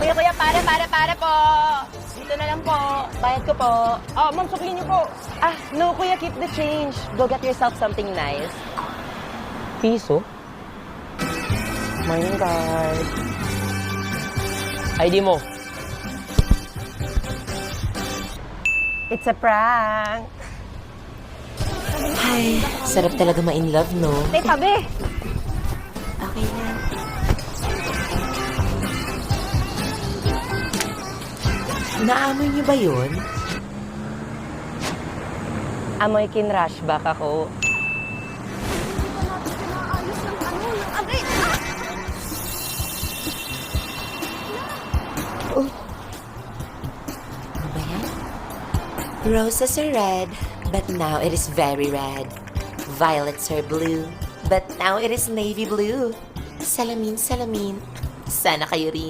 Kuya, pare po. Dito na lang po. Bayad ko po. Ah, ma'am, sabihin niyo po. Ah, no, kuya, keep the change. Go get yourself something nice. Piso? Morning, guard. ID mo. It's a prank. Ay, sarap talaga ma-in-love, no? Tay, tabi. Okay na. Naamoy niyo ba yun? Amoy kin-rushback ako. Ano ba yan? Roses are red, but now it is very red. Violets are blue, but now it is navy blue. Salamin, salamin. Sana kayo rin.